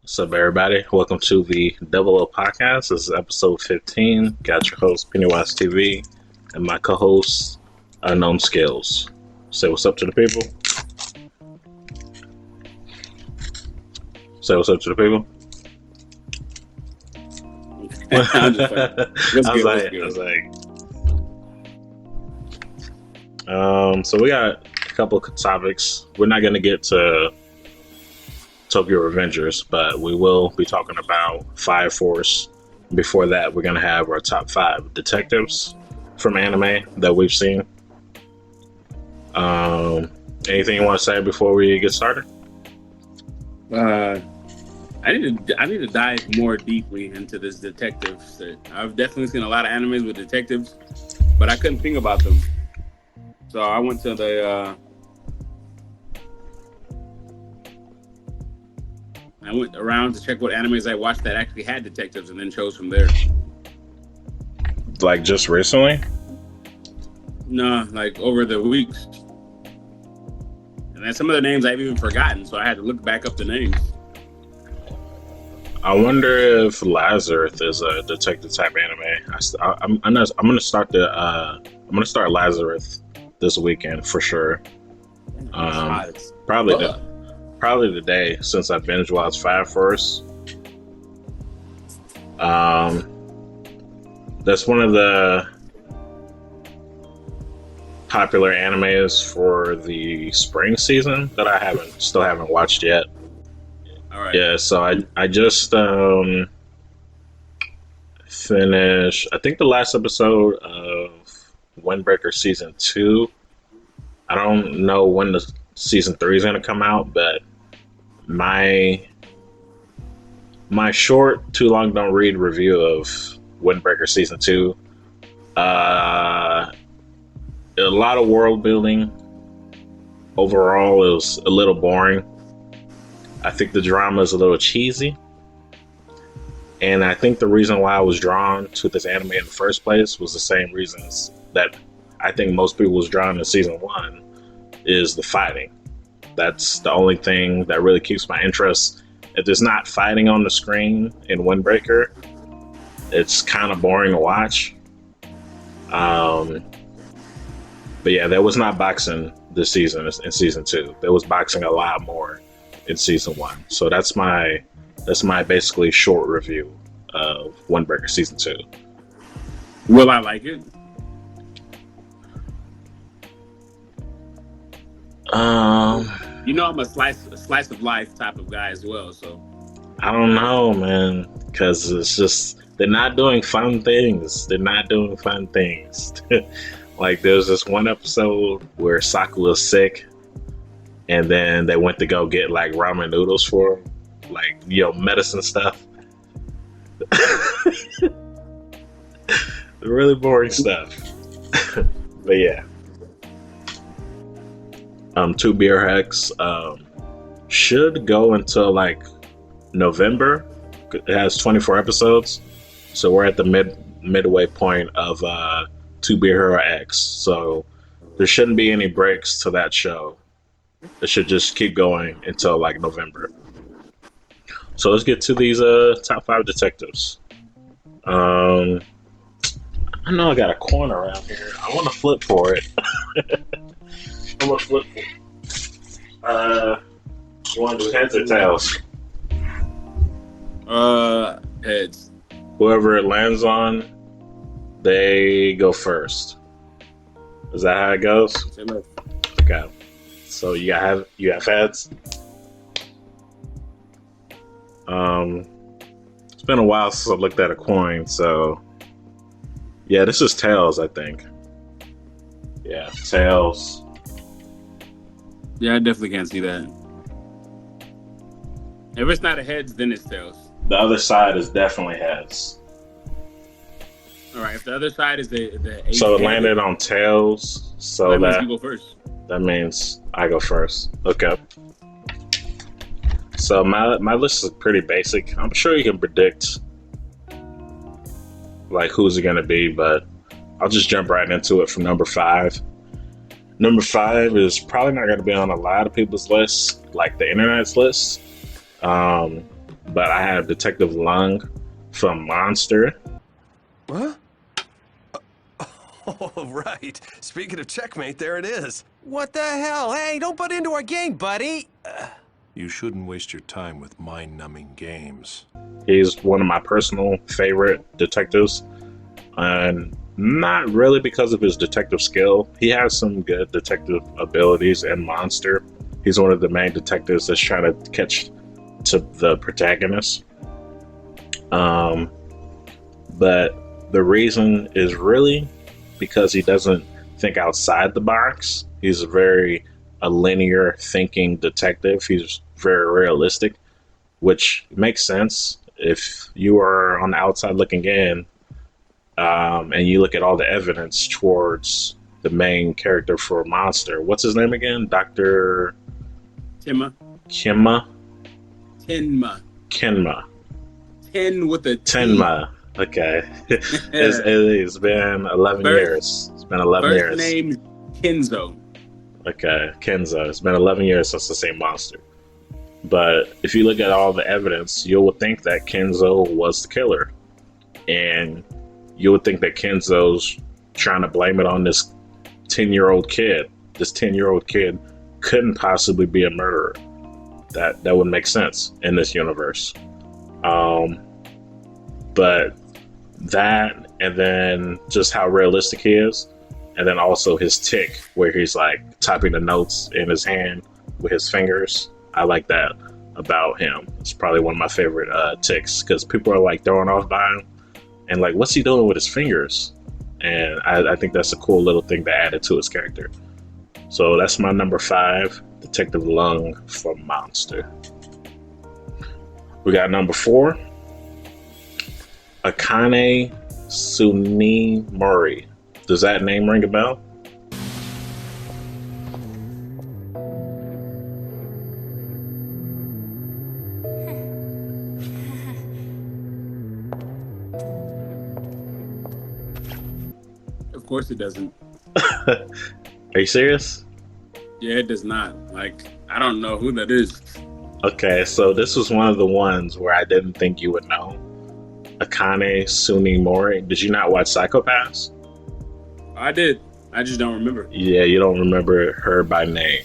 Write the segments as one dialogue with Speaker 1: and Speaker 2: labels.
Speaker 1: What's up, everybody? Welcome to the Double O Podcast. This is episode 15. Got your host, Pennywise TV, and my co-host, Unknown Skillz. Say what's up to the people. Say what's up to the people.
Speaker 2: I'm just like,
Speaker 1: so we got a couple of topics. We're not going to get to Tokyo Revengers, but we will be talking about Fire Force. Before that, we're going to have our top 5 detectives from anime that we've seen. Anything you want to say before we get started?
Speaker 2: I need to dive more deeply into this detective shit. I've definitely seen a lot of animes with detectives, but I couldn't think about them. So I went to I went around to check what animes I watched that actually had detectives, and then chose from there.
Speaker 1: Like just recently?
Speaker 2: No, like over the weeks. And then some of the names I've even forgotten, so I had to look back up the names.
Speaker 1: I wonder if Lazarus is a detective type anime. I'm gonna start Lazarus this weekend for sure. Probably today, since I binge watched Fire Force. That's one of the popular animes for the spring season that I still haven't watched yet.
Speaker 2: All right.
Speaker 1: Yeah, so I just finished, I think, the last episode of Windbreaker Season 2. I don't know when the Season 3 is going to come out, but my short, too long don't read review of Windbreaker Season 2, a lot of world building. Overall, it was a little boring. I think the drama is a little cheesy. And I think the reason why I was drawn to this anime in the first place was the same reasons that I think most people was drawn to Season 1, is the fighting. That's the only thing that really keeps my interest. If there's not fighting on the screen in Windbreaker, it's kind of boring to watch. But yeah, there was not boxing this season in Season 2. There was boxing a lot more in Season 1. So that's my basically short review of Windbreaker Season 2.
Speaker 2: Will I like it? You know, I'm a slice of life type of guy as well, so
Speaker 1: I don't know, man, because it's just they're not doing fun things. Like there's this one episode where Sakura's sick, and then they went to go get like ramen noodles for him, like, medicine stuff. Really boring stuff. But yeah. Two Beer Hex should go until like November. It has 24 episodes, so we're at the midway point of Two Beer Hero X. So there shouldn't be any breaks to that show. It should just keep going until like November. So let's get to these top 5 detectives. I know I got a coin around here. I want to flip for it. I'm gonna flip it. You want to do heads or tails?
Speaker 2: Heads.
Speaker 1: Whoever it lands on, they go first. Is that how it goes? Okay. So you have heads. It's been a while since I looked at a coin, so yeah, this is tails, I think. Yeah, tails.
Speaker 2: Yeah, I definitely can't see that. If it's not a heads, then it's tails.
Speaker 1: The other side is definitely heads.
Speaker 2: All right, if the other side is the
Speaker 1: so it landed on tails, so
Speaker 2: that means you go first.
Speaker 1: That means I go first. Okay. So my list is pretty basic. I'm sure you can predict like who's it gonna be, but I'll just jump right into it from number 5. Number 5 is probably not going to be on a lot of people's lists, like the internet's list. but I have Detective Lung from Monster.
Speaker 3: Huh? Oh, right. Speaking of checkmate, there it is. What the hell? Hey, don't butt into our game, buddy.
Speaker 4: You shouldn't waste your time with mind-numbing games.
Speaker 1: He's one of my personal favorite detectives, and not really because of his detective skill. He has some good detective abilities in Monster. He's one of the main detectives that's trying to catch to the protagonist. But the reason is really because he doesn't think outside the box. He's a linear thinking detective. He's very realistic, which makes sense if you are on the outside looking in, and you look at all the evidence towards the main character for Monster. What's his name again? Dr.
Speaker 2: Timma.
Speaker 1: Kimma?
Speaker 2: Tenma.
Speaker 1: Kenma.
Speaker 2: 10 with a T.
Speaker 1: Tenma. Okay. It's been 11 years. It's been 11 years.
Speaker 2: First name Kenzo.
Speaker 1: Okay, Kenzo. It's been 11 years since I've seen Monster. But if you look at all the evidence, you would think that Kenzo was the killer. And you would think that Kenzo's trying to blame it on this 10-year-old kid. This 10-year-old kid couldn't possibly be a murderer. That would make sense in this universe. But that, and then just how realistic he is, and then also his tick, where he's like typing the notes in his hand with his fingers. I like that about him. It's probably one of my favorite ticks, because people are like throwing off by him and like, what's he doing with his fingers? And I think that's a cool little thing to add to his character. So that's my number 5, Detective Lung from Monster. We got number 4, Akane Tsunemori. Does that name ring a bell?
Speaker 2: Of course it doesn't.
Speaker 1: Are you serious?
Speaker 2: Yeah, it does not. Like, I don't know who that is.
Speaker 1: Okay, so this was one of the ones where I didn't think you would know. Akane Tsunemori. Did you not watch Psycho-Pass?
Speaker 2: I did. I just don't remember.
Speaker 1: Yeah, you don't remember her by name.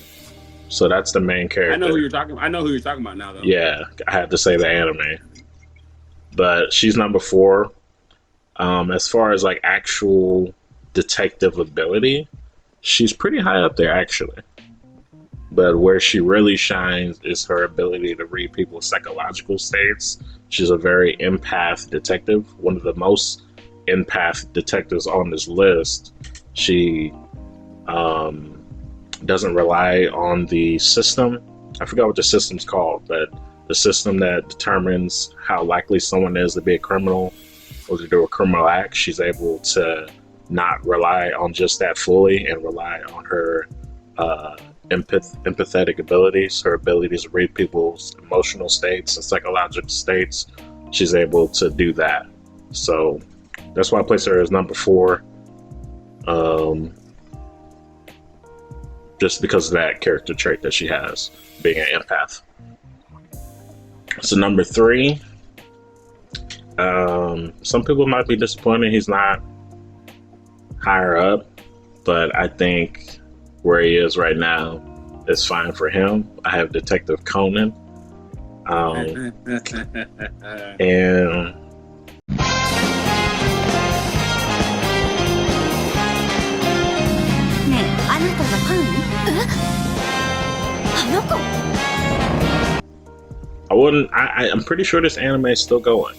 Speaker 1: So that's the main character.
Speaker 2: I know who you're talking about now, though.
Speaker 1: Yeah, I had to say the anime. But she's number 4. As far as like actual detective ability, she's pretty high up there actually. But where she really shines is her ability to read people's psychological states. She's a very empath detective, one of the most empath detectives on this list. She doesn't rely on the system. I forgot what the system's called, but the system that determines how likely someone is to be a criminal or to do a criminal act. She's able to not rely on just that fully and rely on her empathetic abilities, her abilities to read people's emotional states and psychological states. She's able to do that. So that's why I place her as number 4. Just because of that character trait that she has, being an empath. So number 3, some people might be disappointed he's not higher up, but I think where he is right now is fine for him. I have Detective Conan. And I'm pretty sure this anime is still going.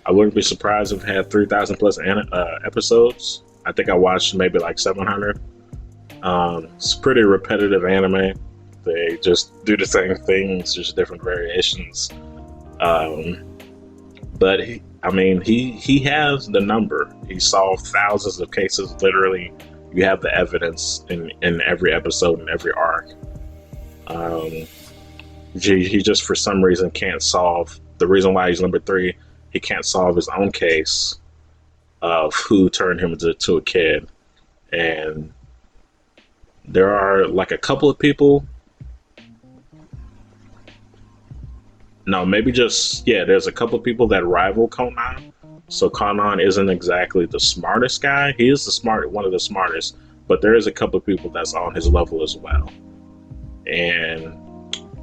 Speaker 1: I wouldn't be surprised if it had 3,000 plus episodes. I think I watched maybe like 700. It's pretty repetitive anime. They just do the same things, just different variations. But he has the number. He solved thousands of cases. Literally, you have the evidence in every episode and every arc. He just for some reason can't solve. The reason why he's number 3, he can't solve his own case of who turned him into a kid. And there are like a couple of people No, maybe just yeah. There's a couple of people that rival Conan. So Conan isn't exactly the smartest guy. He is one of the smartest, but there is a couple of people that's on his level as well. And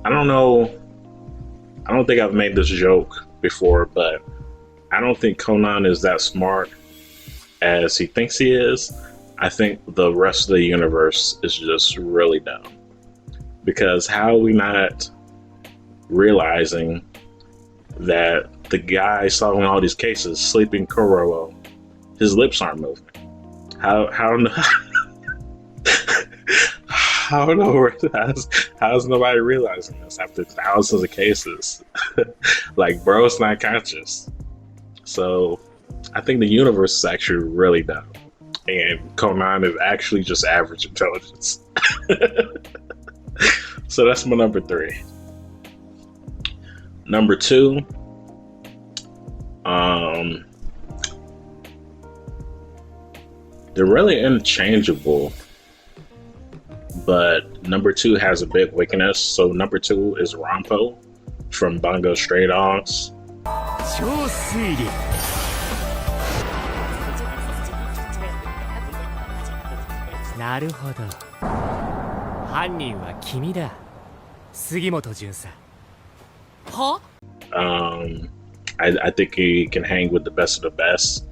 Speaker 1: I don't know. I don't think I've made this joke before, but I don't think Conan is that smart as he thinks he is. I think the rest of the universe is just really dumb. Because how are we not realizing that the guy solving all these cases, Sleeping Kuroro, his lips aren't moving? How how's nobody realizing this after thousands of cases? Like, bro's not conscious. So I think the universe is actually really dumb. And Conan is actually just average intelligence. So that's my number 3. Number 2, they're really interchangeable, but number 2 has a big weakness. So number 2 is Rampo from Bungo Stray Dogs. I think he can hang with the best of the best.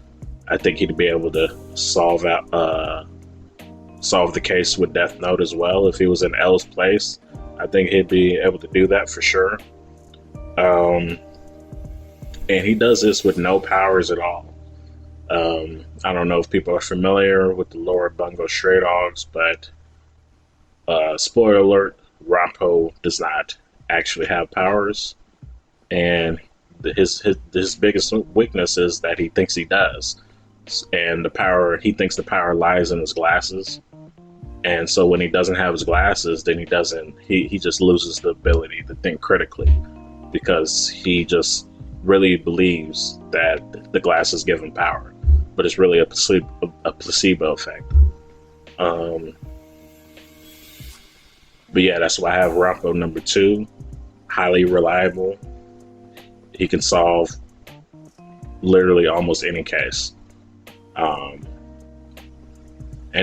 Speaker 1: I think he'd be able to solve the case with Death Note as well if he was in L's place. I think he'd be able to do that for sure. And he does this with no powers at all. I don't know if people are familiar with the lore of Bungo Stray Dogs, but spoiler alert, Rampo does not actually have powers, and his biggest weakness is that he thinks he does, and he thinks the power lies in his glasses. And so when he doesn't have his glasses, then he just loses the ability to think critically, because he just really believes that the glasses give him power, but it's really a placebo effect. But yeah, that's why I have Rampo number 2. Highly reliable. He can solve literally almost any case. And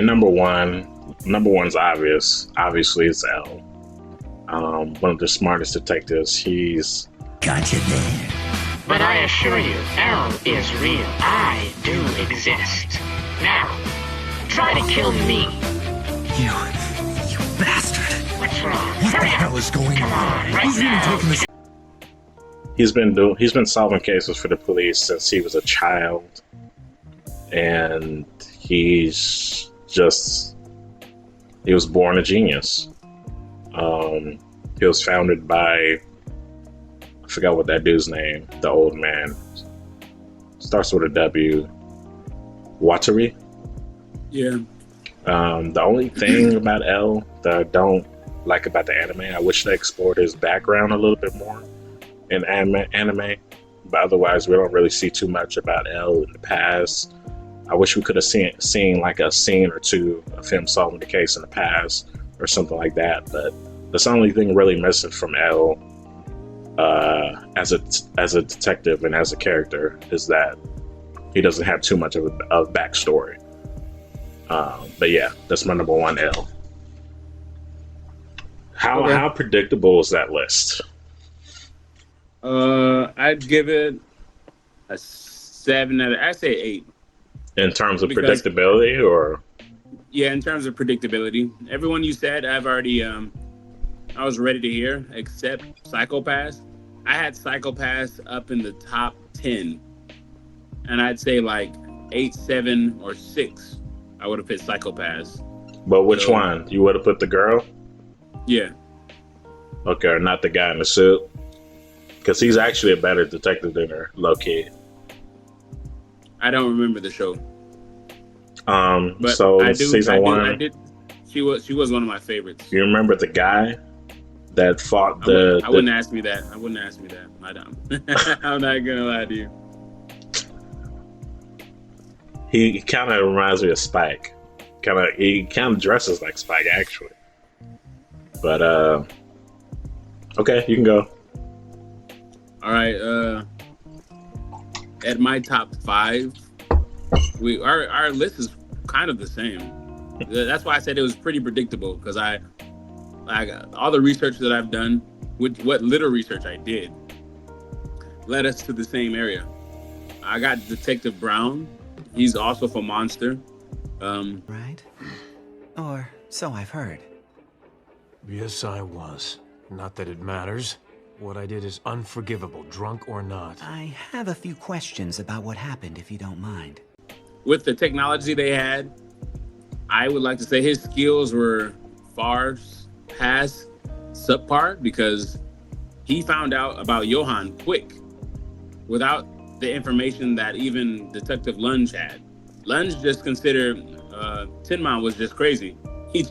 Speaker 1: number one's obvious. Obviously, it's L. One of the smartest detectives. He's
Speaker 5: got you there.
Speaker 6: But I assure you, L is real. I do exist. Now, try to kill me.
Speaker 5: You bastard.
Speaker 6: What's wrong?
Speaker 5: What the hell is going on?
Speaker 6: Right
Speaker 5: Who's even
Speaker 6: now.
Speaker 5: taking this?
Speaker 1: He's been solving cases for the police since he was a child, and he was born a genius. He was founded by, I forgot what that dude's name, the old man. Starts with a W. Watari?
Speaker 2: Yeah.
Speaker 1: The only thing about L that I don't like about the anime, I wish they explored his background a little bit more in anime. But otherwise, we don't really see too much about L in the past. I wish we could have seen like a scene or two of him solving the case in the past or something like that. But that's the only thing really missing from L as a detective and as a character, is that he doesn't have too much of a backstory. But yeah, that's my number 1, L. How predictable is that list?
Speaker 2: I'd give it a 7 out of, I'd say 8.
Speaker 1: In terms of predictability, or?
Speaker 2: Yeah, in terms of predictability. Everyone you said, I've already, I was ready to hear, except Psycho-Pass. I had Psycho-Pass up in the top 10. And I'd say like 8, 7, or 6. I would have put Psycho-Pass.
Speaker 1: But which one? You would have put the girl?
Speaker 2: Yeah.
Speaker 1: Okay, or not the guy in the suit? Because he's actually a better detective than her, low-key.
Speaker 2: I don't remember the show. But
Speaker 1: so season 1.
Speaker 2: I did. She was one of my favorites.
Speaker 1: You remember the guy that fought
Speaker 2: I wouldn't ask me that. I don't. I'm not gonna lie to you.
Speaker 1: He kind of reminds me of Spike. He kind of dresses like Spike, actually. But okay, you can go.
Speaker 2: All right. At my top 5, our list is kind of the same. That's why I said it was pretty predictable, because I all the research that I've done, with what little research I did, led us to the same area. I got Detective Brown. He's also from Monster.
Speaker 7: Right? Or so I've heard.
Speaker 4: Yes, I was. Not that it matters. What I did is unforgivable, drunk or not.
Speaker 7: I have a few questions about what happened, if you don't mind.
Speaker 2: With the technology they had, I would like to say his skills were far past subpar, because he found out about Johan quick, without the information that even Detective Lunge had. Lunge just considered Tinman was just crazy. He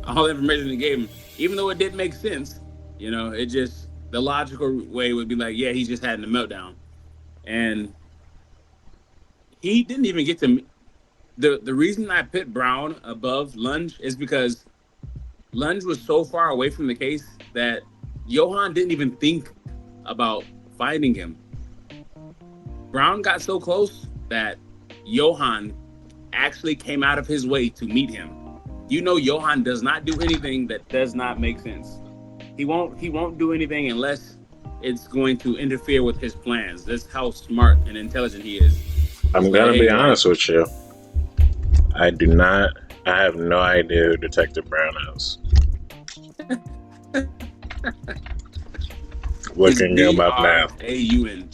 Speaker 2: all the information he gave him, even though it didn't make sense, it just, the logical way would be like, yeah, he's just having a meltdown. And he didn't even get to, the reason I put Brown above Lunge is because Lunge was so far away from the case that Johan didn't even think about finding him. Brown got so close that Johan actually came out of his way to meet him. Johan does not do anything that does not make sense. He won't do anything unless it's going to interfere with his plans. That's how smart and intelligent he is.
Speaker 1: I'm gonna be honest with you. I have no idea who Detective Brown is. Looking him up now.
Speaker 2: B-R-A-U-N.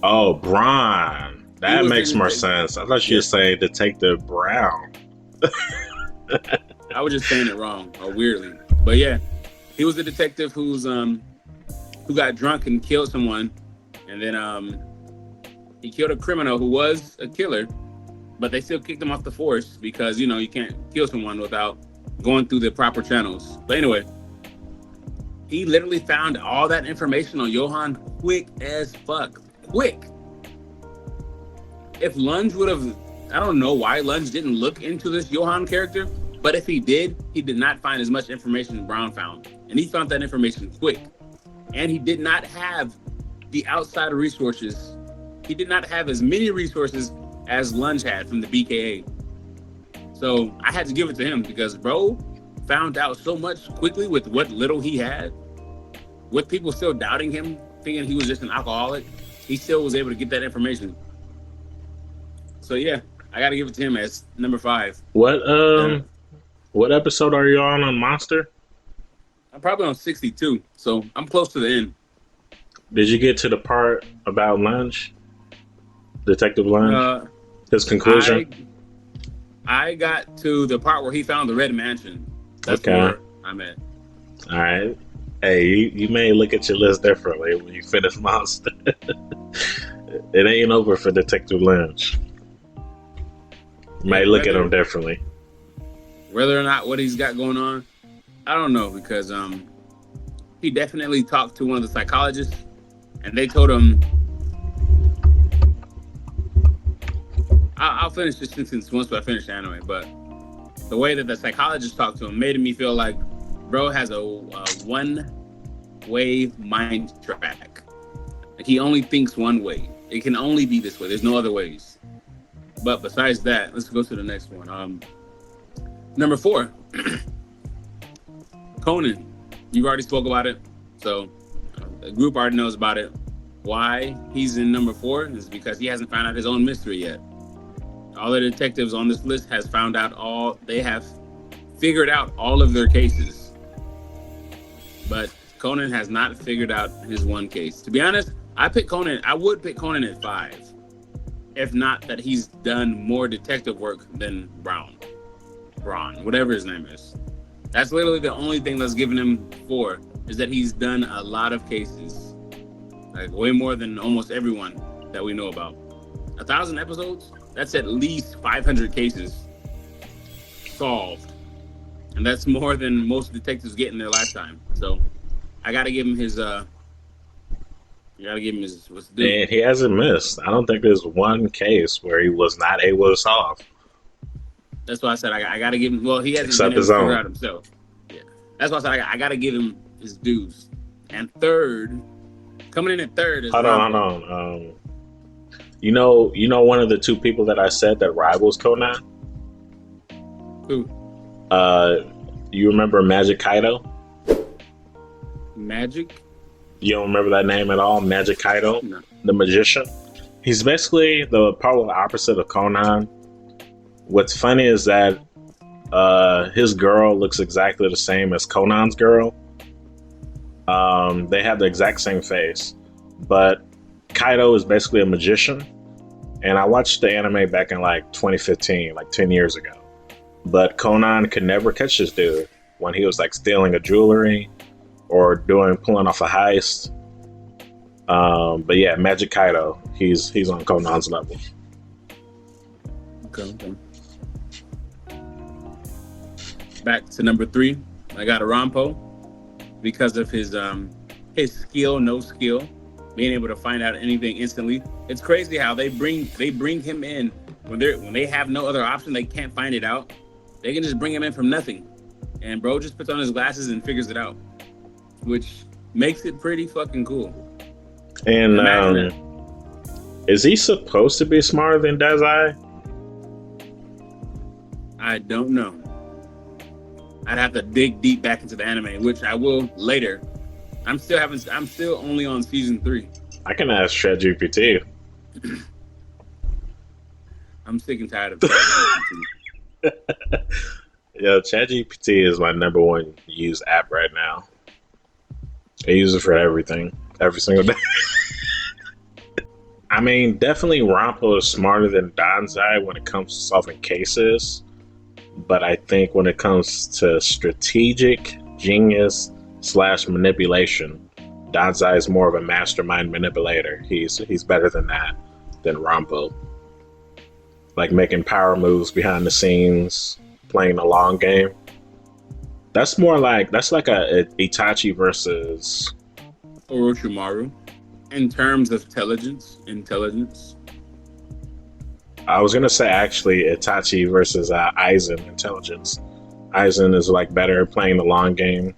Speaker 1: Oh, Braun. That makes more sense. I thought you were saying Detective Brown.
Speaker 2: I was just saying it wrong, or weirdly. But yeah, he was a detective who got drunk and killed someone, and then he killed a criminal who was a killer, but they still kicked him off the force because you can't kill someone without going through the proper channels. But anyway, he literally found all that information on Johan quick as fuck. Quick. If Lunge would have, I don't know why Lunge didn't look into this Johan character, but if he did not find as much information as Brown found. And he found that information quick. And he did not have the outside resources. He did not have as many resources as Lunge had from the BKA. So I had to give it to him because bro found out so much quickly with what little he had. With people still doubting him, thinking he was just an alcoholic, he still was able to get that information. So yeah, I got to give it to him as number 5.
Speaker 1: What episode are you on Monster?
Speaker 2: I'm probably on 62, so I'm close to the end.
Speaker 1: Did you get to the part about Lunge? Detective Lunge? His conclusion?
Speaker 2: I got to the part where he found the Red Mansion. That's where I'm at.
Speaker 1: All right. Hey, you may look at your list differently when you finish Monster. It ain't over for Detective Lunge. You may look at him differently.
Speaker 2: Whether or not what he's got going on, I don't know, because he definitely talked to one of the psychologists, and they told him. I'll finish this sentence once I finish the anime, but the way that the psychologist talked to him made me feel like bro has a one-way mind track. Like he only thinks one way. It can only be this way. There's no other ways. But besides that, let's go to the next one. Number 4, Conan. You already spoke about it, so the group already knows about it. Why he's in number 4 is because he hasn't found out his own mystery yet. All the detectives on this list have figured out all of their cases, but Conan has not figured out his one case. To be honest, I would pick Conan at 5, if not that he's done more detective work than Braun, whatever his name is. That's literally the only thing that's given him 4, is that he's done a lot of cases, like way more than almost everyone that we know about. 1,000 episodes, that's at least 500 cases solved, and that's more than most detectives get in their lifetime. So I gotta give him his what's due.
Speaker 1: And he hasn't missed. I don't think there's one case where he was not able to solve.
Speaker 2: That's why I said I gotta give him. Well, he hasn't
Speaker 1: Except
Speaker 2: been able
Speaker 1: his
Speaker 2: to figure
Speaker 1: own.
Speaker 2: out himself. Yeah, that's why I said I gotta give him his dues. And third, Coming in at third is
Speaker 1: Hold
Speaker 2: Rambo.
Speaker 1: on. You know, one of the two people that I said that rivals Conan.
Speaker 2: Who?
Speaker 1: You remember Magic Kaido?
Speaker 2: Magic?
Speaker 1: You don't remember that name at all? Magic Kaido,
Speaker 2: No.
Speaker 1: the magician. He's basically the polar opposite of Conan. What's funny is that his girl looks exactly the same as Conan's girl. They have the exact same face, but Kaido is basically a magician. And I watched the anime back in like 2015, like 10 years ago. But Conan could never catch this dude when he was like stealing a jewelry or pulling off a heist. But yeah, Magic Kaido, he's on Conan's level.
Speaker 2: Okay. Back to number 3, I got a Rampo because of his skill, no skill, being able to find out anything instantly. It's crazy how they bring him in when they have no other option. They can't find it out. They can just bring him in from nothing, and bro just puts on his glasses and figures it out, which makes it pretty fucking cool.
Speaker 1: And is he supposed to be smarter than Dazai?
Speaker 2: I don't know. I'd have to dig deep back into the anime, which I will later. I'm still only on season 3.
Speaker 1: I can ask ChatGPT.
Speaker 2: I'm sick and tired of ChatGPT.
Speaker 1: Yeah, ChatGPT is my number one used app right now. I use it for everything, every single day. I mean, definitely Rampo is smarter than Danzai when it comes to solving cases. But I think when it comes to strategic genius / manipulation, Danzai is more of a mastermind manipulator. He's better than that, than Rampo. Like making power moves behind the scenes, playing the long game. That's like a Itachi versus
Speaker 2: Orochimaru in terms of intelligence.
Speaker 1: I was gonna say actually Itachi versus Aizen intelligence. Aizen is like better at playing the long game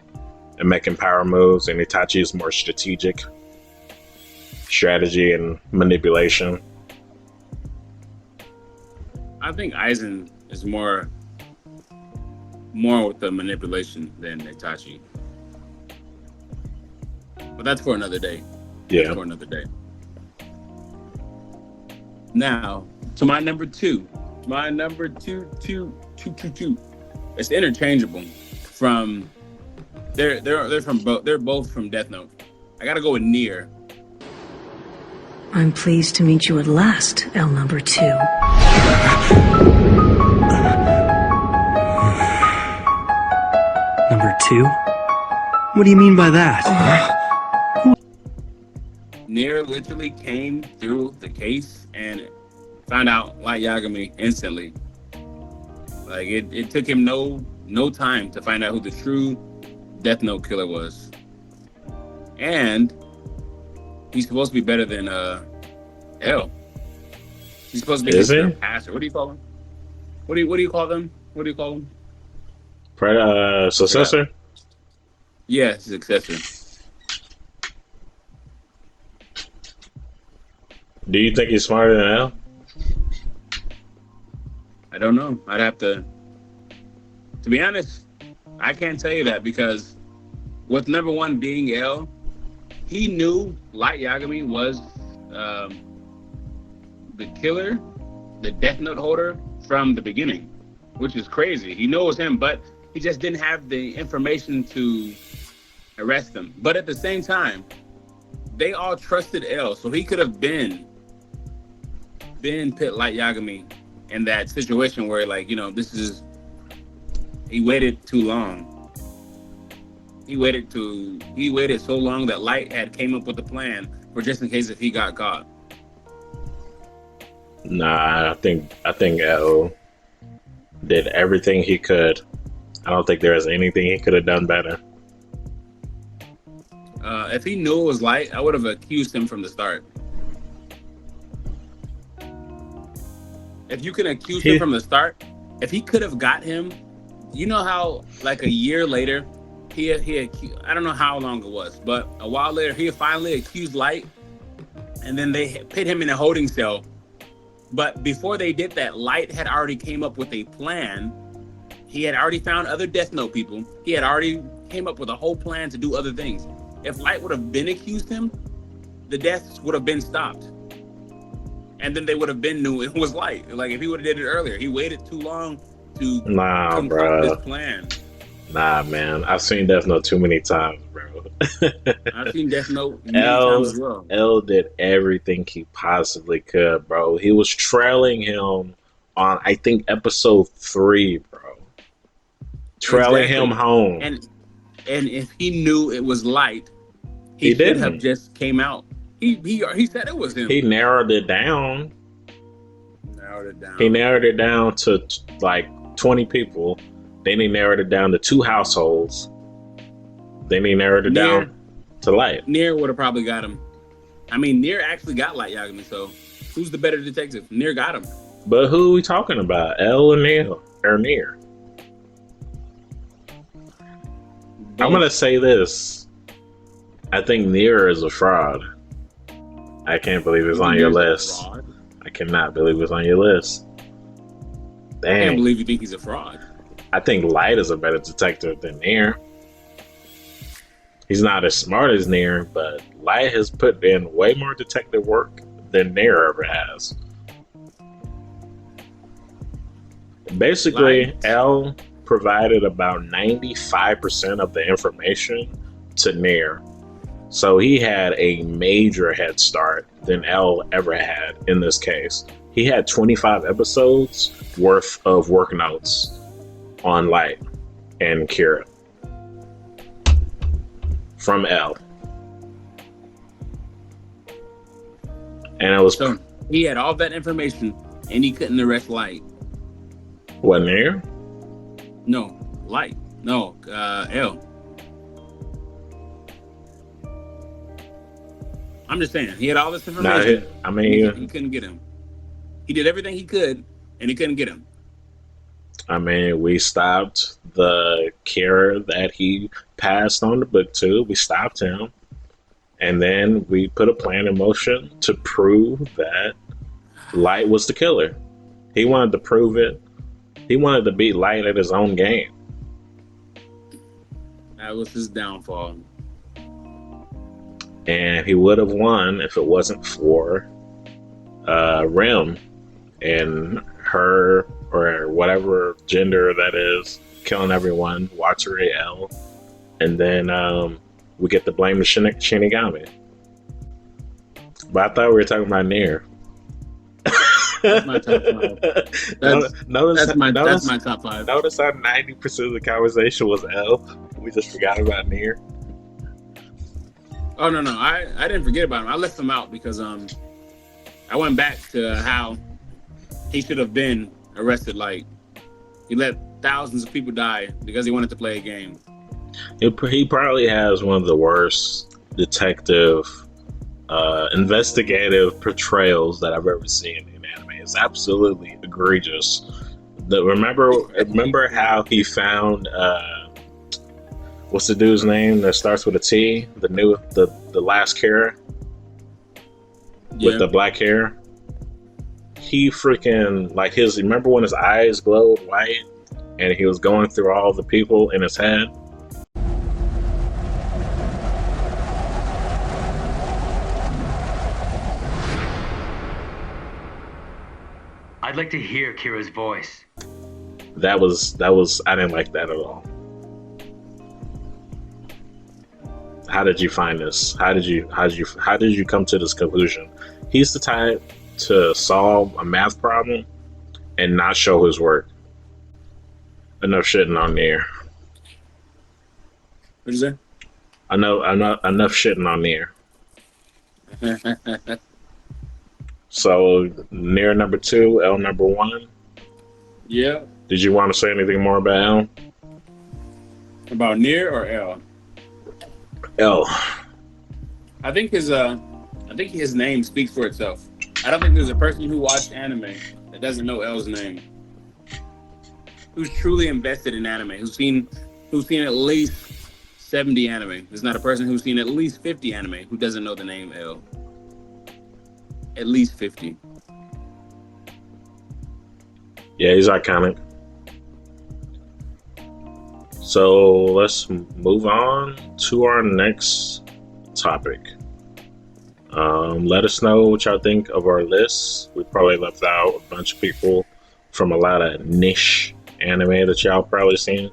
Speaker 1: and making power moves, and Itachi is more strategy and manipulation.
Speaker 2: I think Aizen is more with the manipulation than Itachi. But that's for another day.
Speaker 1: Yeah.
Speaker 2: For another day. Now, to my number 2. My number two. It's interchangeable. From they're both from Death Note. I gotta go with Nier.
Speaker 8: I'm pleased to meet you at last, L number 2.
Speaker 5: Number 2? What do you mean by that?
Speaker 2: Nier literally came through the case and found out Light Yagami instantly. Like it took him no time to find out who the true Death Note killer was. And he's supposed to be better than L. He's supposed to be his pastor. What do you call him? What do you call them? What do you call him?
Speaker 1: Successor?
Speaker 2: Yeah, successor.
Speaker 1: Do you think he's smarter than L?
Speaker 2: I don't know. I'd have to be honest, I can't tell you that because with number 1 being L, he knew Light Yagami was the killer, the Death Note holder from the beginning, which is crazy. He knows him, but he just didn't have the information to arrest him. But at the same time, they all trusted L, so he could have been put Light Yagami in that situation where, like, you know, he waited too long. He waited so long that Light had came up with a plan for just in case if he got caught.
Speaker 1: Nah, I think L did everything he could. I don't think there was anything he could have done better.
Speaker 2: If he knew it was Light, I would have accused him from the start. If you can accuse him from the start, if he could have got him, you know how like a year later, I don't know how long it was, but a while later he finally accused Light, and then they put him in a holding cell. But before they did that, Light had already came up with a plan. He had already found other Death Note people. He had already came up with a whole plan to do other things. If Light would have been accused him, the deaths would have been stopped. And then they would have been knew it was Light. Like if he would have did it earlier. He waited too long to complete this plan.
Speaker 1: Nah, man. I've seen Death Note too many times, bro.
Speaker 2: I've seen Death Note many times as well.
Speaker 1: L did everything he possibly could, bro. He was trailing him on, I think, episode 3, bro. Trailing him home.
Speaker 2: And if he knew it was Light, he should have just came out. He said it was him.
Speaker 1: He narrowed it down. He narrowed it down to like 20 people. Then he narrowed it down to 2 households. Then he narrowed it down to Light.
Speaker 2: Nier would have probably got him. I mean, Nier actually got Light Yagami, so who's the better detective? Nier got him.
Speaker 1: But who are we talking about? L or Nier? Or Nier? I'm going to say this. I think Nier is a fraud. I can't believe it's on your list. I cannot believe it's on your list. Dang.
Speaker 2: I can't believe you think he's a fraud.
Speaker 1: I think Light is a better detective than Nier. He's not as smart as Nier, but Light has put in way more detective work than Nier ever has. Basically, L provided about 95% of the information to Nier. So he had a major head start than L ever had in this case. He had 25 episodes worth of work notes on Light and Kira from L. And it was...
Speaker 2: So he had all that information and he couldn't arrest Light.
Speaker 1: What, Nier?
Speaker 2: No, Light. No, L. I'm just saying, he had all this information. He couldn't get him. He did everything he could, and he couldn't get him.
Speaker 1: I mean, we stopped the Kira that he passed on the book to. We stopped him. And then we put a plan in motion to prove that Light was the killer. He wanted to prove it. He wanted to beat Light at his own game.
Speaker 2: That was his downfall.
Speaker 1: And he would have won if it wasn't for Rim and her, or whatever gender that is, killing everyone, Watsuri L. And then we get to blame the Shinigami. But I thought we were talking about Nier.
Speaker 2: That's my top 5. That's my top 5.
Speaker 1: Notice how 90% of the conversation was L. We just forgot about Nier.
Speaker 2: Oh, no. I didn't forget about him. I left him out because I went back to how he should have been arrested. Like, he let thousands of people die because he wanted to play a game.
Speaker 1: He probably has one of the worst detective, investigative portrayals that I've ever seen in anime. It's absolutely egregious. Remember how he found what's the dude's name that starts with a T? The last Kira with the black hair. He freaking remember when his eyes glowed white and he was going through all the people in his head?
Speaker 9: I'd like to hear Kira's voice.
Speaker 1: That was I didn't like that at all. How did you find this? How did you come to this conclusion? He's the type to solve a math problem and not show his work. Enough shitting on Nier.
Speaker 2: What is that?
Speaker 1: Enough shitting on Nier. So Nier number 2, L number 1.
Speaker 2: Yeah.
Speaker 1: Did you want to say anything more about L?
Speaker 2: About Nier or L?
Speaker 1: L.
Speaker 2: I think his name speaks for itself. I don't think there's a person who watched anime that doesn't know L's name. Who's truly invested in anime, who's seen at least 70 anime. There's not a person who's seen at least 50 anime who doesn't know the name L. At least 50.
Speaker 1: Yeah, he's iconic. So let's move on to our next topic. Let us know what y'all think of our list. We probably left out a bunch of people from a lot of niche anime that y'all probably seen.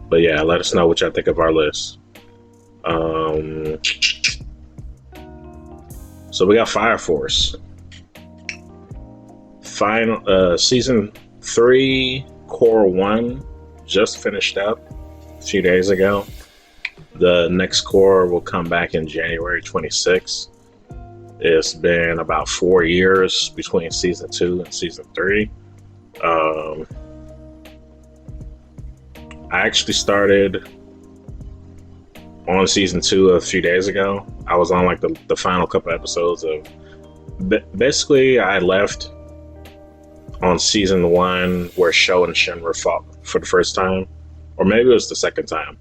Speaker 1: But yeah, let us know what y'all think of our list. So we got Fire Force. Final season 3, Core 1 just finished up a few days ago. The next core will come back in January 26th. It's been about 4 years between season 2 and season 3. I actually started on season 2 a few days ago. I was on like the final couple episodes of. Basically, I left on season 1 where Sho and Shinra fought for the first time, or maybe it was the second time.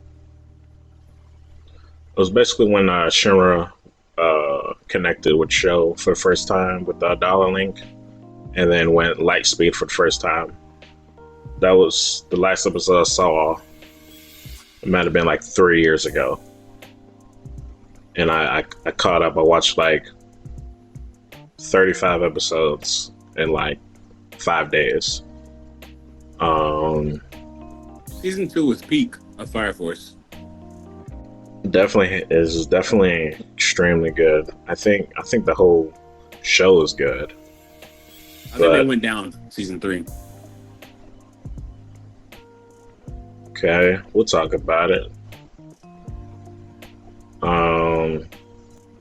Speaker 1: It was basically when Shinra connected with Sho for the first time with the Dollar Link, and then went light speed for the first time. That was the last episode I saw. It might have been like 3 years ago, and I caught up. I watched like 35 episodes in like 5 days.
Speaker 2: Season 2 was peak of Fire Force.
Speaker 1: Definitely extremely good. I think the whole show is good.
Speaker 2: I think they went down season 3.
Speaker 1: Okay, we'll talk about it.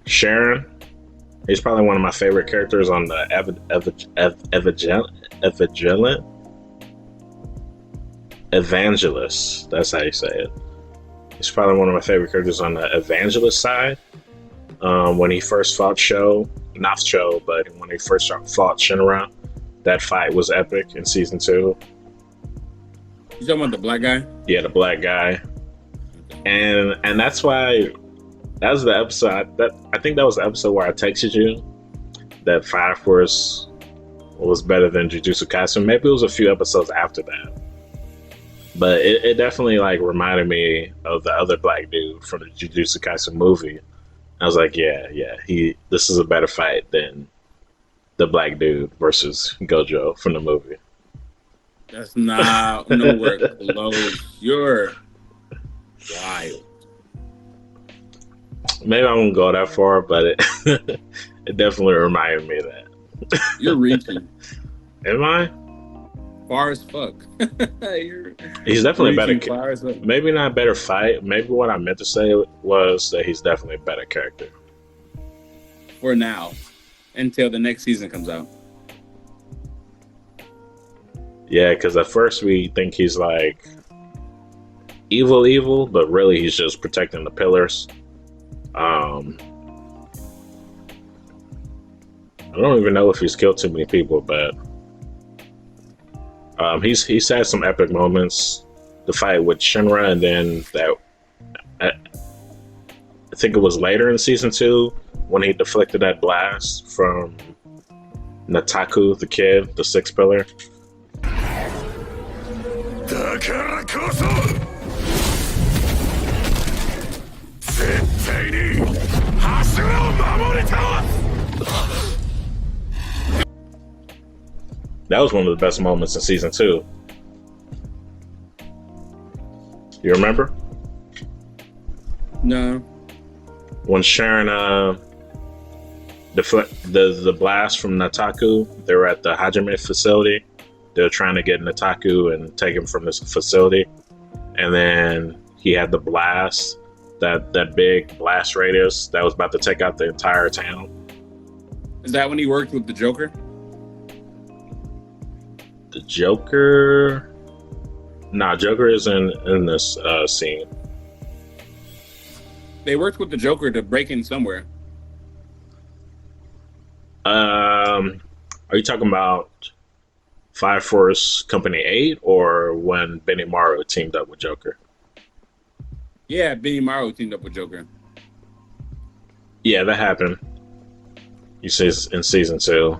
Speaker 1: Sharon, he's probably one of my favorite characters on the Evangelist. That's how you say it. He's probably one of my favorite characters on the Evangelist side. When he first fought not Sho, but when he first fought Shinra, that fight was epic in season 2.
Speaker 2: You talking about the black guy?
Speaker 1: Yeah, the black guy. And that's why that was the episode I think that was the episode where I texted you that Fire Force was better than Jujutsu Kaisen. Maybe it was a few episodes after that. But it definitely like reminded me of the other black dude from the Jujutsu Kaisen movie. I was like, yeah, this is a better fight than the black dude versus Gojo from the movie.
Speaker 2: That's not nowhere close. You're wild.
Speaker 1: Maybe I won't go that far, but it definitely reminded me of that.
Speaker 2: You're reaching.
Speaker 1: Am I?
Speaker 2: Far as fuck.
Speaker 1: He's definitely better.
Speaker 2: Maybe
Speaker 1: not better fight. Maybe what I meant to say was that he's definitely a better character.
Speaker 2: For now. Until the next season comes out.
Speaker 1: Yeah, because at first we think he's like evil, but really he's just protecting the pillars. I don't even know if he's killed too many people, but he's had some epic moments. The fight with Shinra, and then that I think it was later in season 2 when he deflected that blast from Nataku, the kid, the sixth pillar. That was one of the best moments in season 2. You remember?
Speaker 2: No.
Speaker 1: When Sharon the blast from Nataku, they were at the Hajime facility. They were trying to get Nataku and take him from this facility. And then he had the blast, that big blast radius that was about to take out the entire town.
Speaker 2: Is that when he worked with the Joker?
Speaker 1: The Joker? Nah, Joker isn't in this scene.
Speaker 2: They worked with the Joker to break in somewhere.
Speaker 1: Are you talking about Fire Force Company 8 or when Benimaru teamed up with Joker?
Speaker 2: Yeah, Benimaru teamed up with Joker.
Speaker 1: Yeah, that happened. You see in season 2.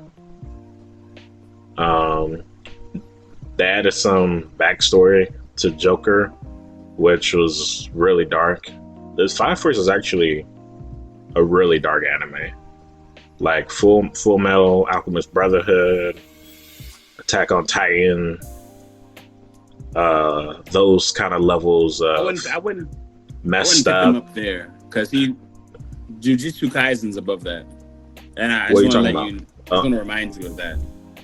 Speaker 1: They added some backstory to Joker, which was really dark. This Fire Force is actually a really dark anime. Like Full Metal Alchemist Brotherhood, Attack on Titan, those kind of levels of
Speaker 2: I wouldn't
Speaker 1: messed
Speaker 2: put
Speaker 1: up.
Speaker 2: them up there because Jujutsu Kaisen's above that, and I
Speaker 1: What are you
Speaker 2: just want to
Speaker 1: talking
Speaker 2: let you. I just want to remind you of that.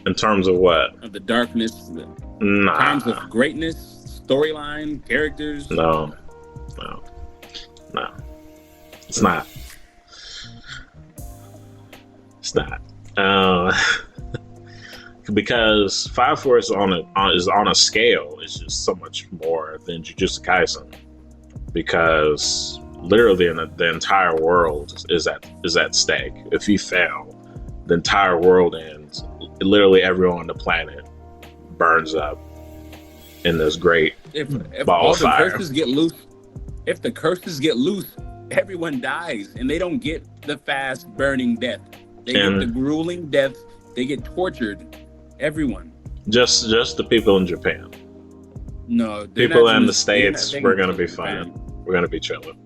Speaker 1: In terms of what?
Speaker 2: Of the darkness, in terms of greatness, storyline, characters.
Speaker 1: No. It's not. It's not. Because Fire Force is on a scale. It's just so much more than Jujutsu Kaisen. Because literally the entire world is at stake. If you fail, the entire world ends. Literally everyone on the planet burns up in this great
Speaker 2: If
Speaker 1: ball
Speaker 2: all
Speaker 1: of
Speaker 2: the
Speaker 1: fire.
Speaker 2: curses get loose, everyone dies, and they don't get the fast burning death. They get the grueling death. They get tortured. Everyone.
Speaker 1: Just the people in Japan.
Speaker 2: No,
Speaker 1: people in the States, we're gonna be fine. We're gonna be chilling.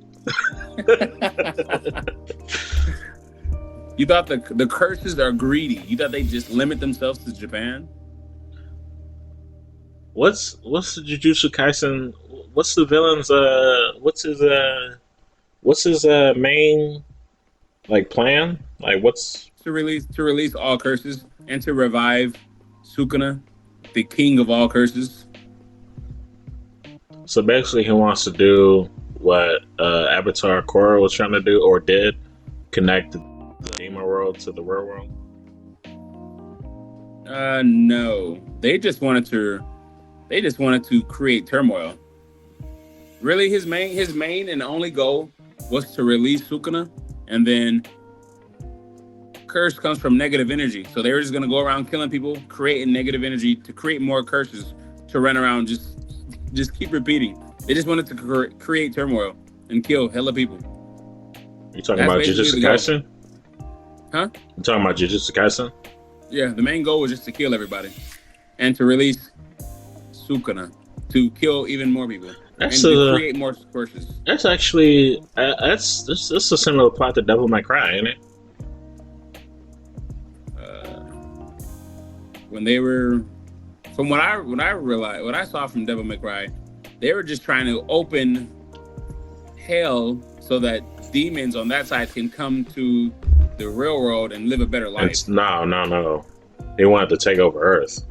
Speaker 2: You thought the curses are greedy. You thought they just limit themselves to Japan?
Speaker 1: What's the Jujutsu Kaisen? What's the villain's what's his main like plan? Like what's
Speaker 2: to release all curses and to revive Sukuna, the king of all curses.
Speaker 1: So basically he wants to do what Avatar Korra was trying to do or did, connect the demon world to the real world.
Speaker 2: No. They just wanted to create turmoil. Really, his main and only goal was to release Sukuna, and then curse comes from negative energy. So they were just gonna go around killing people, creating negative energy to create more curses to run around, just keep repeating. They just wanted to create turmoil and kill hella people.
Speaker 1: You talking about Jujutsu Kaisen?
Speaker 2: Huh?
Speaker 1: You talking about Jujutsu Kaisen?
Speaker 2: Yeah, the main goal was just to kill everybody and to release Sukuna to kill even more people and to create more curses.
Speaker 1: That's actually that's a similar plot to Devil May Cry, ain't it?
Speaker 2: When they were, from what I realized, what I saw from Devil May Cry, they were just trying to open hell so that demons on that side can come to the real world and live a better life.
Speaker 1: No. They wanted to take over Earth.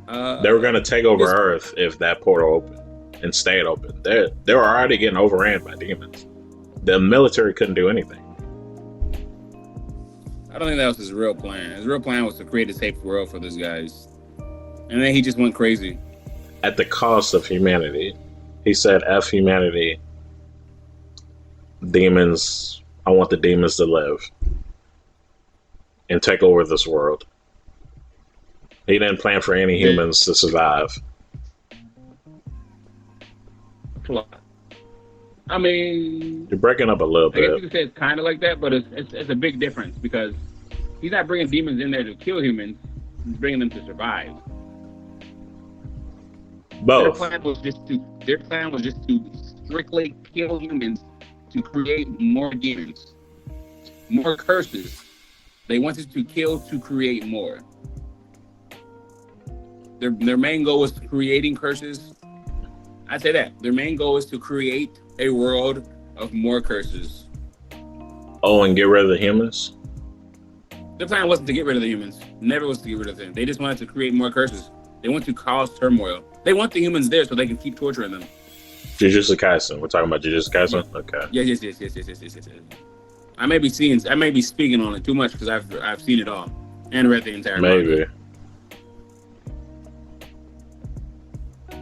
Speaker 1: They were going to take over Earth if that portal opened and stayed open. They were already getting overran by demons. The military couldn't do anything.
Speaker 2: I don't think that was his real plan. His real plan was to create a safe world for those guys. And then he just went crazy.
Speaker 1: At the cost of humanity. He said, F humanity. Demons, I want the demons to live. And take over this world. He didn't plan for any humans to survive.
Speaker 2: I mean,
Speaker 1: you're breaking up a little bit.
Speaker 2: I guess you could say it's kind of like that, but it's a big difference because he's not bringing demons in there to kill humans. He's bringing them to survive.
Speaker 1: Both.
Speaker 2: Their plan was just to strictly kill humans to create more demons, more curses. They wanted to kill to create more. Their main goal was creating curses. I'd say that. Their main goal is to create a world of more curses.
Speaker 1: Oh, and get rid of the humans?
Speaker 2: Their plan wasn't to get rid of the humans. Never was to get rid of them. They just wanted to create more curses. They want to cause turmoil. They want the humans there so they can keep torturing them.
Speaker 1: Jujutsu Kaisen. We're talking about Jujutsu Kaisen?
Speaker 2: Yeah.
Speaker 1: Okay.
Speaker 2: Yes. I may be speaking on it too much because I've seen it all and read the entire
Speaker 1: Maybe.
Speaker 2: manga.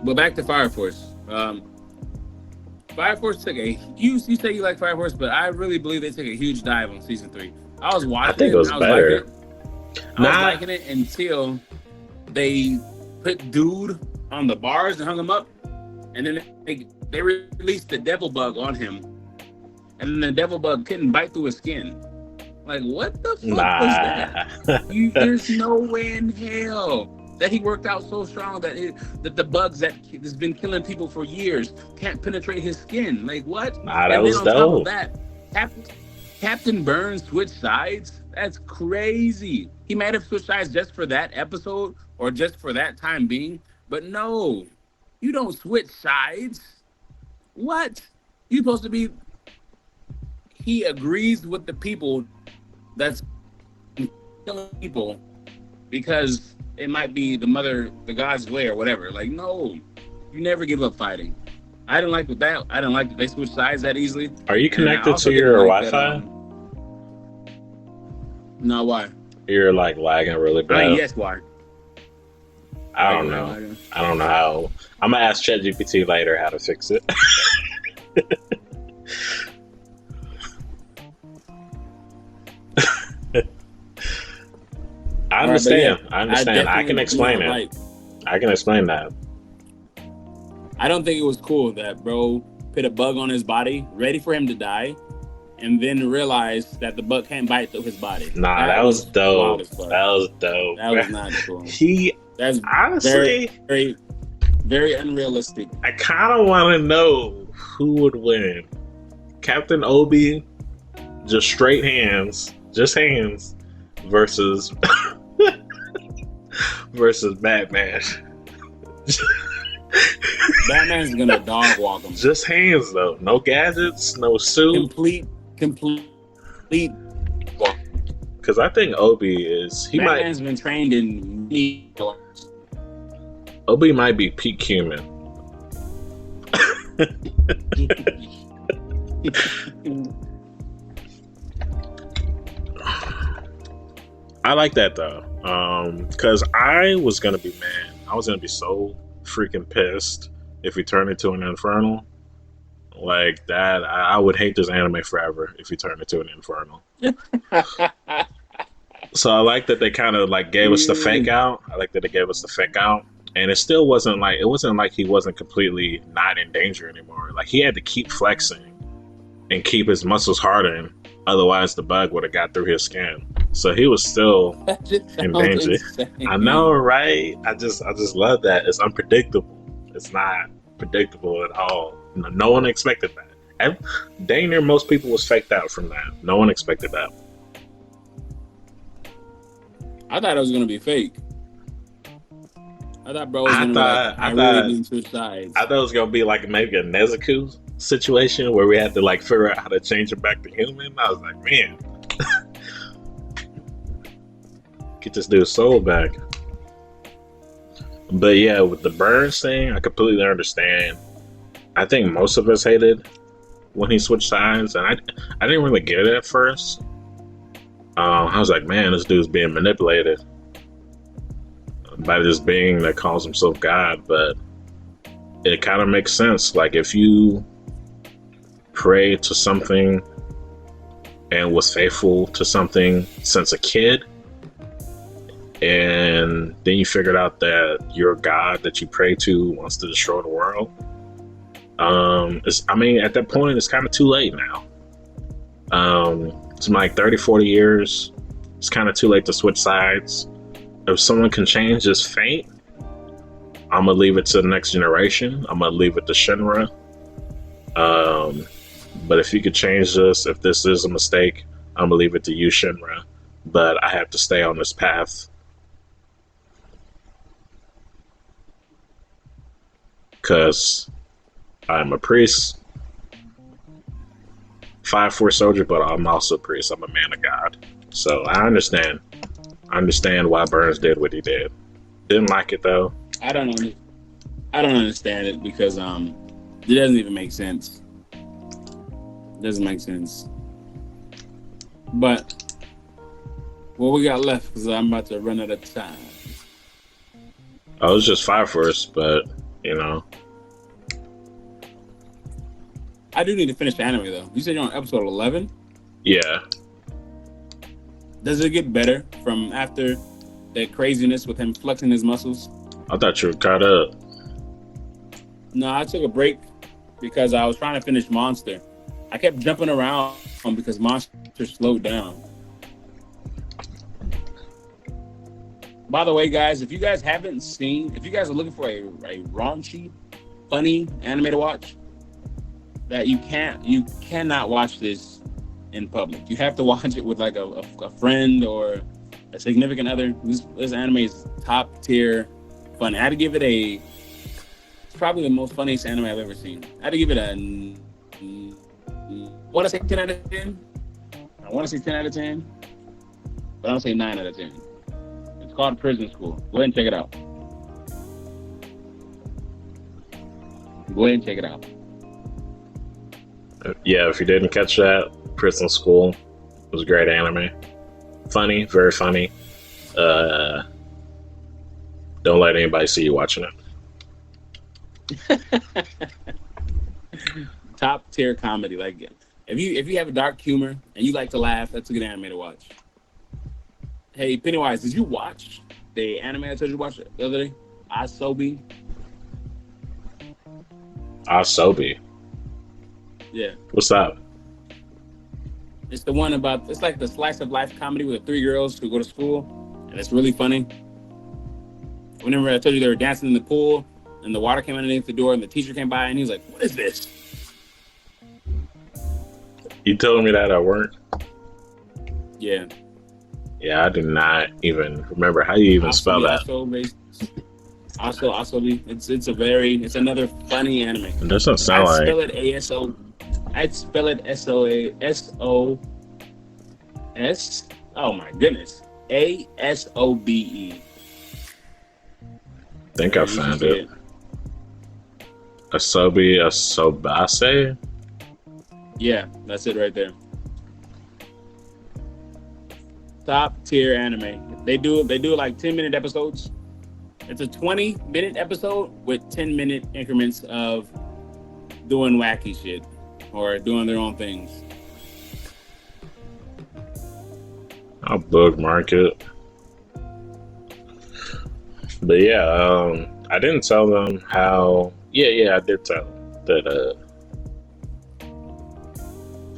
Speaker 2: But back to Fire Force. Fire Force took you say you like Fire Force, but I really believe they took a huge dive on season 3. I was watching.
Speaker 1: I think it was better.
Speaker 2: I was liking it until they put dude on the bars and hung him up, and then they released the devil bug on him, and then the devil bug couldn't bite through his skin. Like, what the fuck was that? There's no way in hell that he worked out so strong that the bugs that's been killing people for years can't penetrate his skin. Like, what?
Speaker 1: Nah, that was dope. Top of
Speaker 2: that, Captain Burns switched sides? That's crazy. He might have switched sides just for that episode or just for that time being, but no, you don't switch sides. What? You're supposed to be... He agrees with the people that's killing people because it might be the God's way or whatever. Like, no, you never give up fighting. I didn't like with that. I didn't like that they switch sides that easily.
Speaker 1: Are you connected to your Wi-Fi?
Speaker 2: No, why?
Speaker 1: You're like lagging really bad.
Speaker 2: I mean, yes, why?
Speaker 1: I don't know. I don't know how. I'm gonna ask ChatGPT later how to fix it. I understand. I understand. I can explain it. I can explain that.
Speaker 2: I don't think it was cool that bro put a bug on his body, ready for him to die, and then realized that the bug can't bite through his body.
Speaker 1: Nah, that was dope. That was dope.
Speaker 2: That was not cool. That's
Speaker 1: honestly
Speaker 2: very, very unrealistic.
Speaker 1: I kind of want to know who would win. Captain Obi, just straight hands, just hands, versus Batman.
Speaker 2: Batman's gonna dog walk him.
Speaker 1: Just hands though, no gadgets, no suit.
Speaker 2: Complete.
Speaker 1: Because I think Obi is
Speaker 2: Batman's been trained in.
Speaker 1: Obi might be peak human. I like that though, because I was gonna be mad. I was gonna be so freaking pissed if he turned into an infernal like that. I would hate this anime forever if he turned into an infernal. So I like that they kind of like gave us the fake out. I like that they gave us the fake out, and it still wasn't like he wasn't completely not in danger anymore. Like he had to keep flexing and keep his muscles hardened, otherwise the bug would have got through his skin. So he was still in danger. Insane. I know, right? I just love that. It's unpredictable. It's not predictable at all. No one expected that. Dang near most people was faked out from that. No one expected that.
Speaker 2: I thought it was gonna be fake. I thought bro was gonna be like, I really need to switch sides.
Speaker 1: I thought it was gonna be like maybe a Nezuko situation where we had to like figure out how to change him back to human. I was like, man. Get this dude's soul back. But yeah, with the Burns thing, I completely understand. I think most of us hated when he switched sides, and I didn't really get it at first. I was like, man, this dude's being manipulated by this being that calls himself God. But it kind of makes sense. Like if you pray to something and was faithful to something since a kid, and then you figured out that your God that you pray to wants to destroy the world. At that point, it's kind of too late now. It's like 30, 40 years. It's kind of too late to switch sides. If someone can change his fate, I'm going to leave it to the next generation. I'm going to leave it to Shinra. But if you could change this, if this is a mistake, I'm going to leave it to you, Shinra. But I have to stay on this path. Because I'm a priest, 5'4" soldier, but I'm also a priest. I'm a man of God. So I understand. I understand why Burns did what he did. Didn't like it though.
Speaker 2: I don't understand it because it doesn't even make sense. It doesn't make sense. But what we got left, because I'm about to run out of time.
Speaker 1: I was just 5'4", but you know.
Speaker 2: I do need to finish the anime though. You said you're on episode 11?
Speaker 1: Yeah.
Speaker 2: Does it get better from after that craziness with him flexing his muscles?
Speaker 1: I thought you were caught up.
Speaker 2: No, I took a break because I was trying to finish Monster. I kept jumping around because Monster slowed down. By the way, guys, if you guys haven't seen, if you guys are looking for a raunchy, funny anime to watch, that you cannot watch this in public. You have to watch it with like a friend or a significant other. This anime is top tier fun. I had to give it it's probably the most funniest anime I've ever seen. I had to give it I want to say 10 out of 10. I want to say 10 out of 10, but I'll say 9 out of 10. It's called Prison School. Go ahead and check it out. Go ahead and check it out.
Speaker 1: Yeah, if you didn't catch that, Prison School was a great anime. Funny, very funny. Don't let anybody see you watching it.
Speaker 2: Top tier comedy. Like if you have a dark humor and you like to laugh, that's a good anime to watch. Hey, Pennywise, did you watch the anime I told you to watch the other day? Asobi.
Speaker 1: Asobi.
Speaker 2: Yeah.
Speaker 1: What's that?
Speaker 2: It's the one about, it's like the slice of life comedy with 3 girls who go to school, and it's really funny. Whenever I told you they were dancing in the pool, and the water came underneath the door, and the teacher came by, and he was like, "What is this?"
Speaker 1: You told me that at work?
Speaker 2: Yeah.
Speaker 1: Yeah, I do not even remember how you even spell that.
Speaker 2: Asobi. It's another funny anime.
Speaker 1: It doesn't sound like.
Speaker 2: I'd spell it S-O-S. Oh my goodness. A-S-O-B-E.
Speaker 1: I think I found it. Asobi Asobase?
Speaker 2: Yeah, that's it right there. Top tier anime. They do like 10-minute episodes. It's a 20-minute episode with 10-minute increments of doing wacky shit or doing their own things.
Speaker 1: I'll bookmark it. But yeah, I didn't tell them how. Yeah, I did tell them that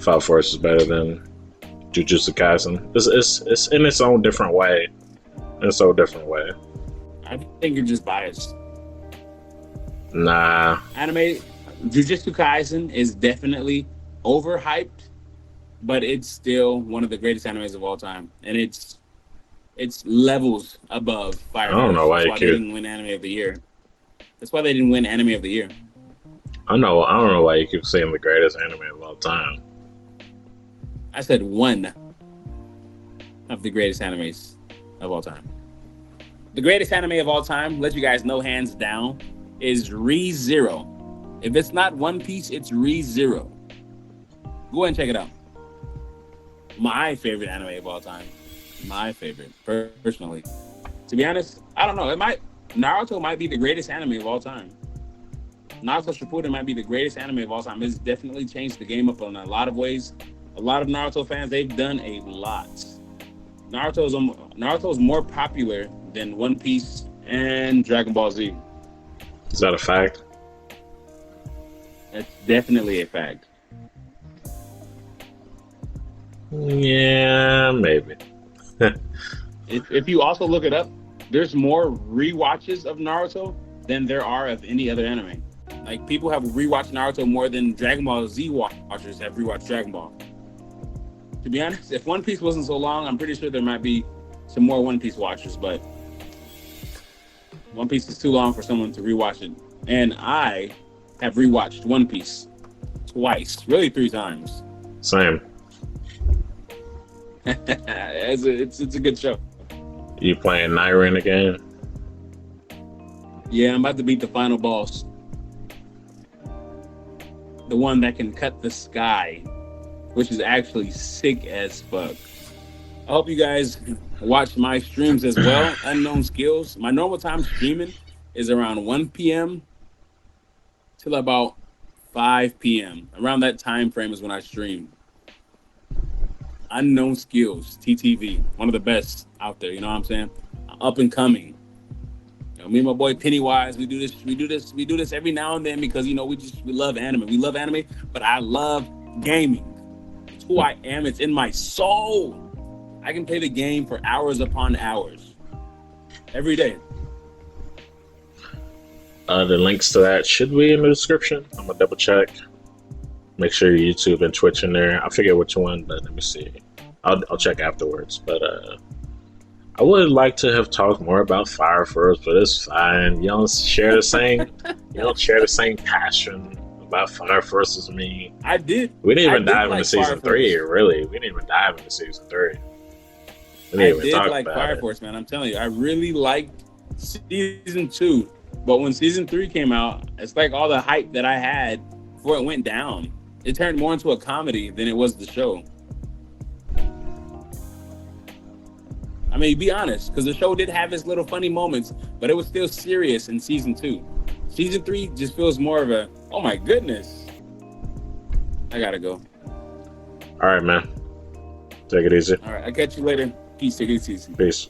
Speaker 1: Fire Force is better than Jujutsu Kaisen. It's in its own different way. In its own different way.
Speaker 2: I think you're just biased.
Speaker 1: Nah.
Speaker 2: Anime Jujutsu Kaisen is definitely overhyped, but it's still one of the greatest animes of all time, and it's levels above Fire Force.
Speaker 1: I don't know why
Speaker 2: That's why they didn't win Anime of the Year. That's why they didn't win Anime of the Year.
Speaker 1: I don't know why you keep saying the greatest anime of all time.
Speaker 2: I said one of the greatest animes of all time. The greatest anime of all time, let you guys know hands down, is Re:Zero. If it's not One Piece, it's Re:Zero. Go ahead and check it out. My favorite anime of all time. My favorite, personally. To be honest, I don't know. Naruto might be the greatest anime of all time. Naruto Shippuden might be the greatest anime of all time. It's definitely changed the game up in a lot of ways. A lot of Naruto fans, they've done a lot. Naruto is more popular than One Piece and Dragon Ball Z.
Speaker 1: Is that a fact?
Speaker 2: That's definitely a fact.
Speaker 1: Yeah, maybe.
Speaker 2: If you also look it up, there's more rewatches of Naruto than there are of any other anime. Like, people have rewatched Naruto more than Dragon Ball Z watchers have rewatched Dragon Ball. To be honest, if One Piece wasn't so long, I'm pretty sure there might be some more One Piece watchers, but One Piece is too long for someone to rewatch it. And I have rewatched One Piece twice, really 3 times.
Speaker 1: Same.
Speaker 2: It's a good show.
Speaker 1: You playing Nyrin again?
Speaker 2: Yeah, I'm about to beat the final boss. The one that can cut the sky, which is actually sick as fuck. I hope you guys watch my streams as well. Unknown Skillz. My normal time streaming is around 1 p.m. till about 5 p.m. Around that time frame is when I stream. Unknown Skillz, TTV, one of the best out there. You know what I'm saying? Up and coming. You know, me and my boy Pennywise, we do this every now and then because, you know, we love anime. We love anime, but I love gaming. It's who I am. It's in my soul. I can play the game for hours upon hours every day.
Speaker 1: The links to that should be in the description. I'm gonna double check. Make sure your YouTube and Twitch in there. I forget which one, but let me see. I'll check afterwards. But I would like to have talked more about Fire Force, but it's fine. You don't share the same passion about Fire Force as me.
Speaker 2: I did.
Speaker 1: We didn't even dive
Speaker 2: like
Speaker 1: into season 3, really. We didn't even dive into season 3. We didn't even talk
Speaker 2: like
Speaker 1: about
Speaker 2: Fire
Speaker 1: it.
Speaker 2: Force, man. I'm telling you, I really liked season 2, but when season 3 came out, it's like all the hype that I had before it went down. It turned more into a comedy than it was the show. I mean, be honest, because the show did have its little funny moments, but it was still serious in season 2. Season 3 just feels more of a, oh my goodness. I gotta go.
Speaker 1: All right, man. Take it easy.
Speaker 2: All right, I'll catch you later. Peace, take it easy.
Speaker 1: Peace.